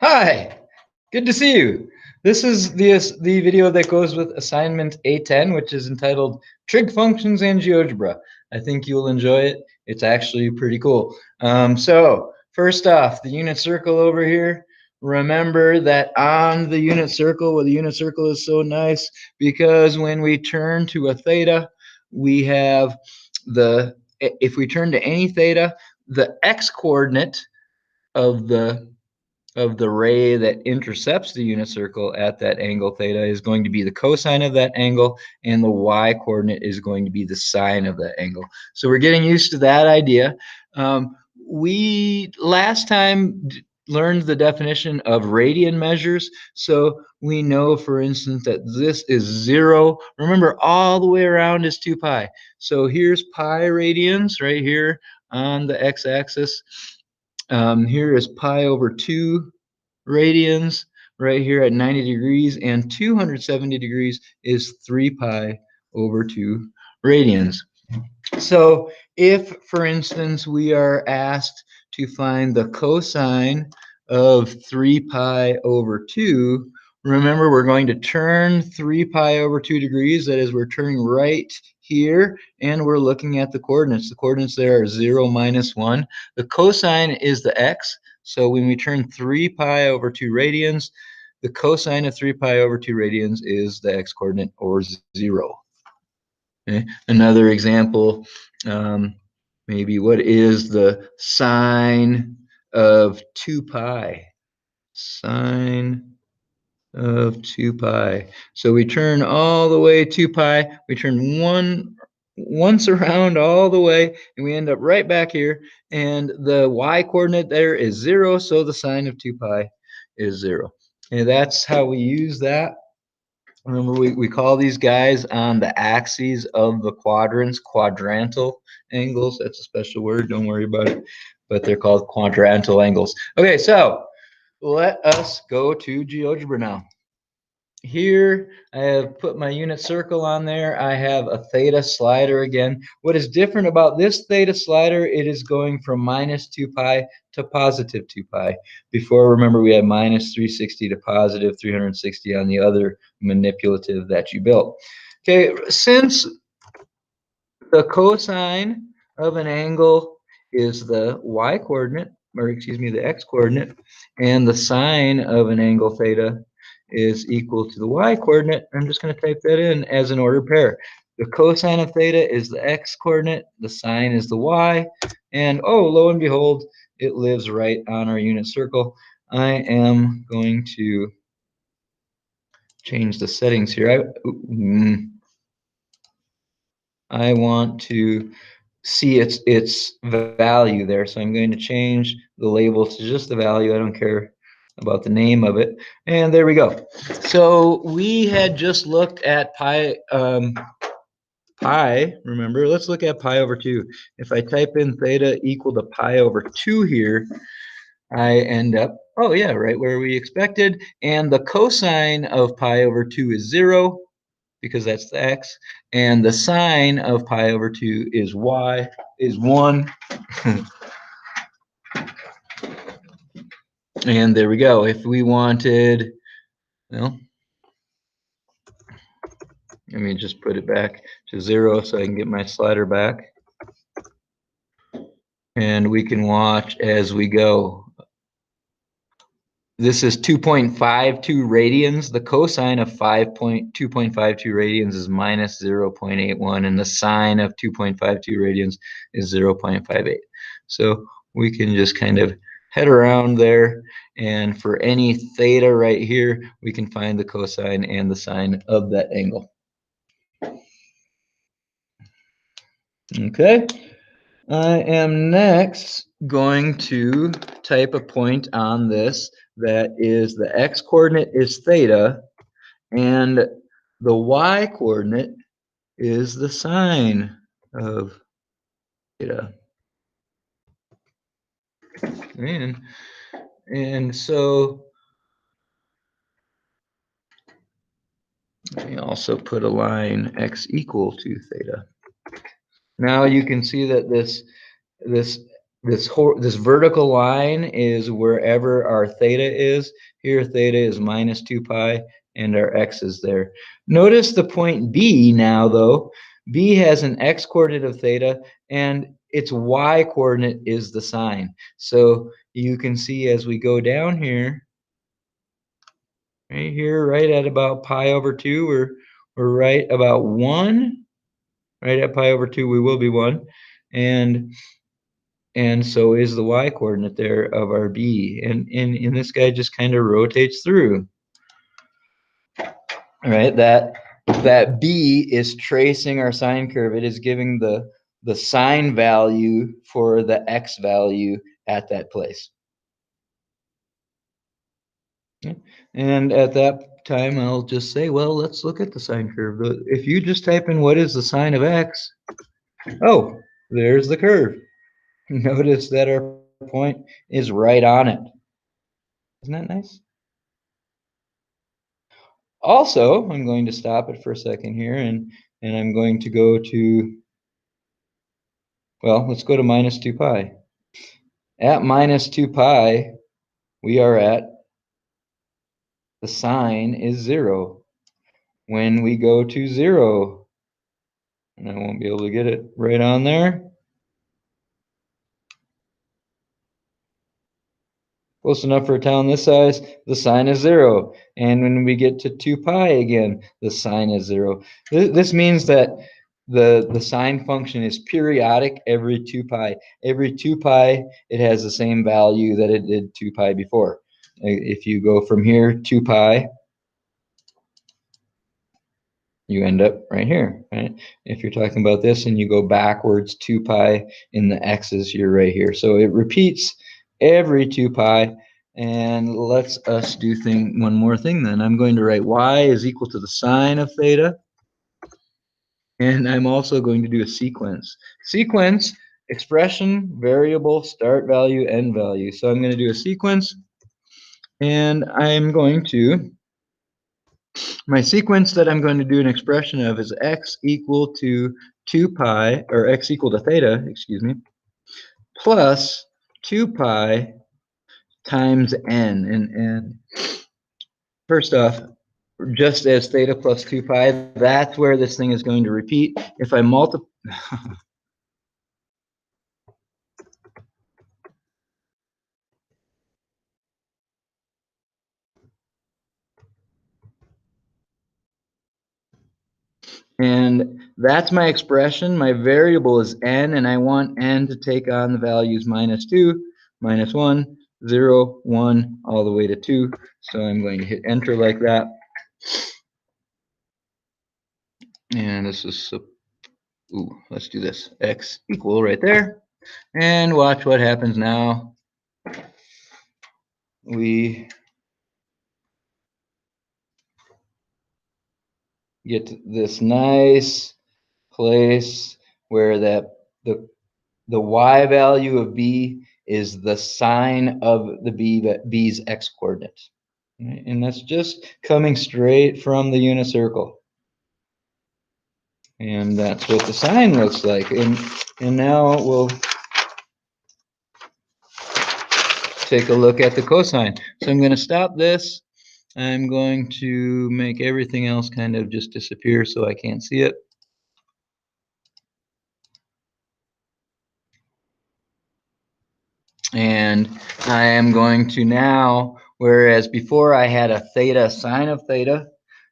Hi, good to see you. This is the video that goes with assignment A10, which is entitled Trig Functions and Geogebra. I think you'll enjoy it. It's actually pretty cool. So first off, the unit circle over here. Remember that on the unit circle, well, the unit circle is so nice because when we turn to a theta, we have if we turn to any theta, the x-coordinate of the ray that intercepts the unit circle at that angle theta is going to be the cosine of that angle, and the y coordinate is going to be the sine of that angle. So we're getting used to that idea. We last time learned the definition of radian measures, so we know, for instance, that this is 0. Remember, all the way around is 2 pi. So here's pi radians right here on the x-axis. Here is pi over 2 radians right here at 90 degrees, and 270 degrees is 3 pi over 2 radians. So if, for instance, we are asked to find the cosine of 3 pi over 2, remember we're going to turn 3 pi over 2 degrees. That is, we're turning right here, and we're looking at the coordinates. The coordinates there are 0, -1. The cosine is the x. So when we turn 3 pi over 2 radians, the cosine of 3 pi over 2 radians is the x-coordinate, or 0. Okay. Another example, maybe what is the sine of 2 pi? Sine of 2 pi. So we turn all the way 2 pi, we turn once around all the way, and we end up right back here, and the y coordinate there is 0, so the sine of 2 pi is 0. And that's how we use that. Remember, we call these guys on the axes of the quadrants quadrantal angles. That's a special word, don't worry about it, but they're called quadrantal angles. Okay, so let us go to GeoGebra now. Here I have put my unit circle on there. I have a theta slider again. What is different about this theta slider, it is going from -2 pi to +2 pi. Before, remember, we had -360 to +360 on the other manipulative that you built. Okay, since the cosine of an angle is the y coordinate, or excuse me, the x coordinate, and the sine of an angle theta is equal to the y coordinate, I'm just going to type that in as an ordered pair. The cosine of theta is the x coordinate, the sine is the y, and oh, lo and behold, it lives right on our unit circle. I am going to change the settings here. I want to see its value there, so I'm going to change the label to just the value. I don't care about the name of it. And there we go. So we had just looked at pi, remember, let's look at pi over 2. If I type in theta equal to pi over 2 here, I end up, oh yeah, right where we expected. And the cosine of pi over 2 is 0, because that's the x, and the sine of pi over 2 is 1. And there we go. If we wanted, well, let me just put it back to 0 so I can get my slider back. And we can watch as we go. This is 2.52 radians. The cosine of 2.52 radians is -0.81, and the sine of 2.52 radians is 0.58. So we can just kind of head around there, and for any theta right here, we can find the cosine and the sine of that angle. Okay, I am next going to type a point on this that is the x-coordinate is theta, and the y-coordinate is the sine of theta. And so let me also put a line x equal to theta. Now you can see that this this vertical line is wherever our theta is. Here theta is minus 2 pi and our x is there. Notice the point B now though. B has an x coordinate of theta and its y coordinate is the sine. So you can see as we go down here, right here, right at about pi over 2, we're right about 1. Right at pi over 2, we will be 1. And so is the y coordinate there of our b. And this guy just kind of rotates through. All right, that b is tracing our sine curve. It is giving the sine value for the x value at that place. Okay. And at that time, I'll just say, well, let's look at the sine curve. If you just type in what is the sine of x, oh, there's the curve. Notice that our point is right on it. Isn't that nice? Also, I'm going to stop it for a second here and I'm going to go to, well, let's go to minus 2 pi. At minus 2 pi, we are at the sine is 0. When we go to 0, and I won't be able to get it right on there. Close enough for a town this size, the sine is 0. And when we get to 2 pi again, the sine is 0. This means that the sine function is periodic every 2 pi. Every 2 pi, it has the same value that it did 2 pi before. If you go from here, 2 pi, you end up right here, right? If you're talking about this and you go backwards 2 pi in the x's, you're right here. So it repeats every 2 pi. And let's us do one more thing then. I'm going to write y is equal to the sine of theta. And I'm also going to do a sequence. Sequence, expression, variable, start value, end value. So I'm going to do a sequence. And I'm going to, my sequence that I'm going to do an expression of is x equal to 2 pi, or x equal to theta, excuse me, plus 2 pi times n. And first off, just as theta plus 2 pi, that's where this thing is going to repeat. If I multiply, and that's my expression. My variable is n, and I want n to take on the values minus 2, minus 1, 0, 1, all the way to 2. So I'm going to hit enter like that. And this is, let's do this. X equal right there. And watch what happens now. We get to this nice place where the y value of b is the sine of the b's x coordinate. Right? And that's just coming straight from the unit circle. And that's what the sine looks like. And now we'll take a look at the cosine. So I'm going to stop this. I'm going to make everything else kind of just disappear so I can't see it. And I am going to now, whereas before I had a theta sine of theta,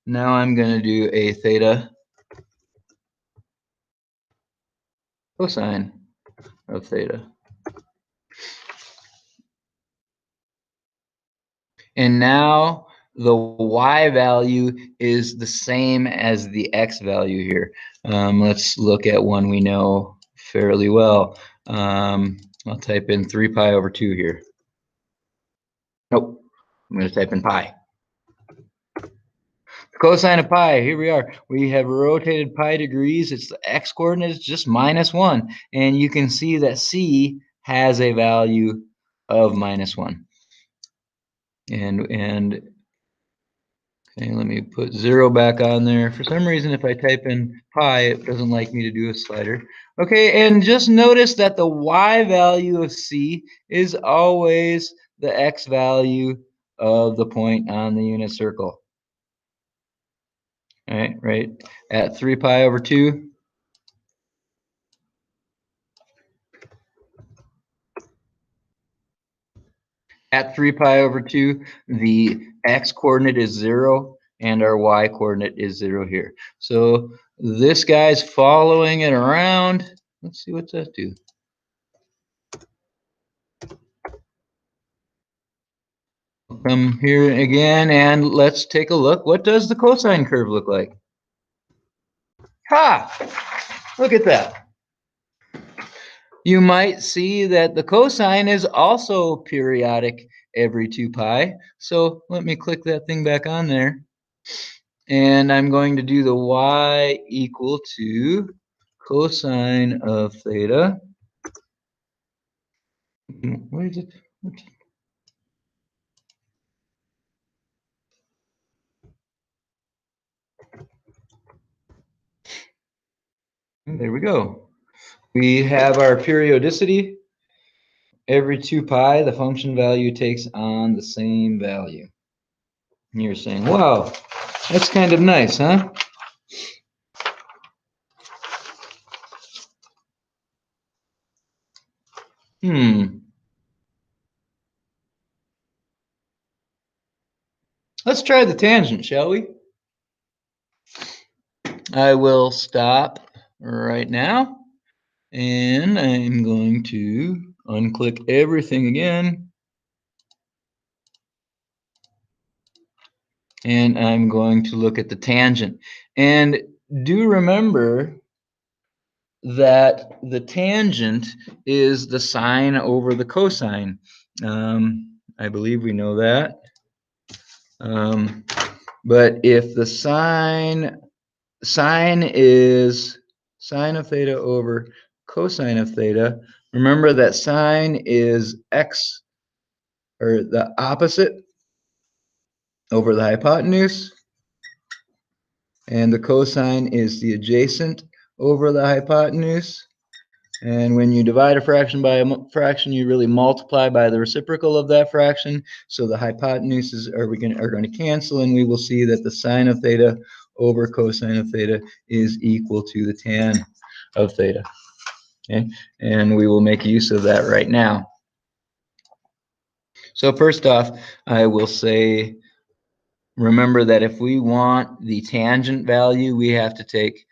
now I'm going to do a theta cosine of theta. And now the y value is the same as the x value here. Let's look at one we know fairly well. I'll type in 3 pi over 2 here. Nope, I'm going to type in pi. Cosine of pi, here we are. We have rotated pi degrees. It's the x coordinate is just minus 1. And you can see that c has a value of minus 1. And Okay, let me put 0 back on there. For some reason, if I type in pi, it doesn't like me to do a slider. Okay, and just notice that the y value of c is always the x value of the point on the unit circle. All right, right at 3 pi over 2. At 3 pi over 2, the x-coordinate is 0, and our y-coordinate is 0 here. So this guy's following it around. Let's see what's that do. Come here again, and let's take a look. What does the cosine curve look like? Ha! Look at that. You might see that the cosine is also periodic every 2 pi. So let me click that thing back on there. And I'm going to do the y equal to cosine of theta. Where is it? There we go. We have our periodicity. Every 2 pi, the function value takes on the same value. And you're saying, wow, that's kind of nice, huh? Let's try the tangent, shall we? I will stop right now, and I'm going to unclick everything again. And I'm going to look at the tangent. And do remember that the tangent is the sine over the cosine. I believe we know that. But if the sine is sine of theta over cosine of theta, remember that sine is x, or the opposite, over the hypotenuse, and the cosine is the adjacent over the hypotenuse. And when you divide a fraction by a fraction, you really multiply by the reciprocal of that fraction. So the hypotenuses are going to cancel, and we will see that the sine of theta over cosine of theta is equal to the tan of theta. Okay, and we will make use of that right now. So first off, I will say, remember that if we want the tangent value, we have to take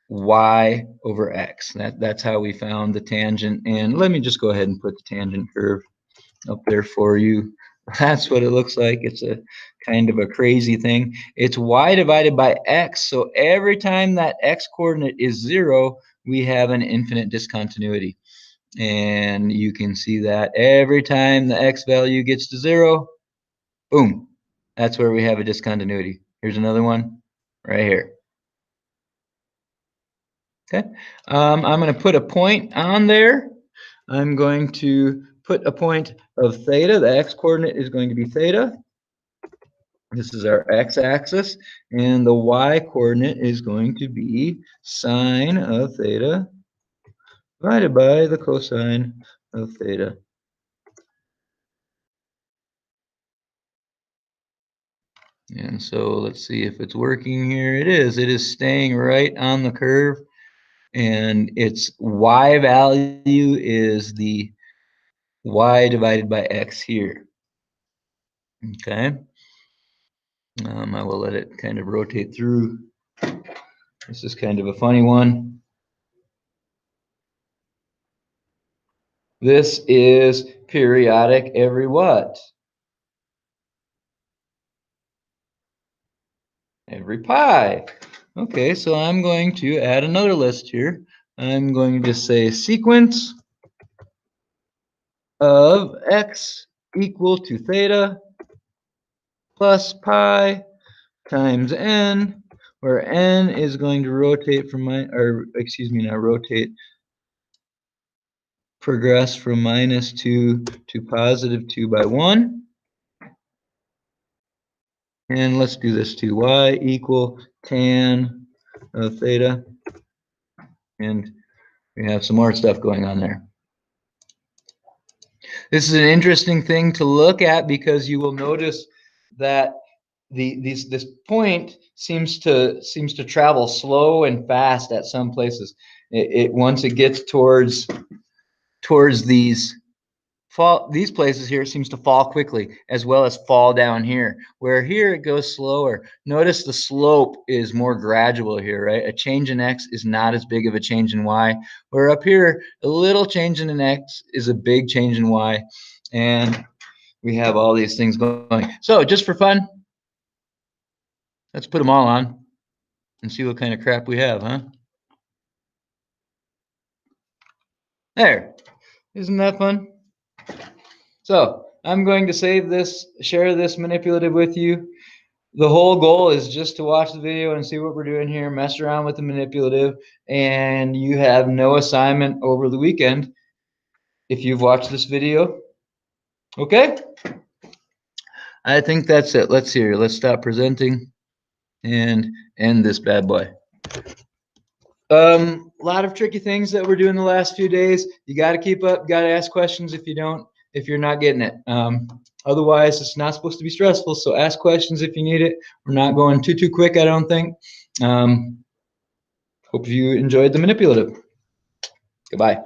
y over x. That's how we found the tangent. And let me just go ahead and put the tangent curve up there for you. That's what it looks like. It's a kind of a crazy thing. It's y divided by x. So every time that x coordinate is 0, we have an infinite discontinuity. And you can see that every time the x value gets to 0, boom, that's where we have a discontinuity. Here's another one right here. Okay, I'm going to put a point on there. I'm going to put a point of theta. The x-coordinate is going to be theta. This is our x-axis. And the y-coordinate is going to be sine of theta divided by the cosine of theta. And so let's see if it's working here. It is. It is staying right on the curve. And its y value is the y divided by x here. Okay. I will let it kind of rotate through. This is kind of a funny one. This is periodic every what? Every pi. Okay, so I'm going to add another list here. I'm going to just say sequence of x equal to theta plus pi times n, where n is going to rotate from progress from -2 to +2 by 1. And let's do this too. Y equal tan of theta. And we have some more stuff going on there. This is an interesting thing to look at because you will notice that this point seems to travel slow and fast at some places. Once it gets towards these places here, it seems to fall quickly, as well as fall down here, where here it goes slower. Notice the slope is more gradual here, right? A change in x is not as big of a change in y, where up here, a little change in an x is a big change in y, and we have all these things going. So just for fun, let's put them all on and see what kind of crap we have, huh? There. Isn't that fun? So I'm going to save this, share this manipulative with you. The whole goal is just to watch the video and see what we're doing here, mess around with the manipulative, and you have no assignment over the weekend if you've watched this video. Okay? I think that's it. Let's see here. Let's stop presenting and end this bad boy. A lot of tricky things that we're doing the last few days. You got to keep up, got to ask questions if you're not getting it. Otherwise, it's not supposed to be stressful. So ask questions if you need it. We're not going too quick, I don't think. Hope you enjoyed the manipulative. Goodbye.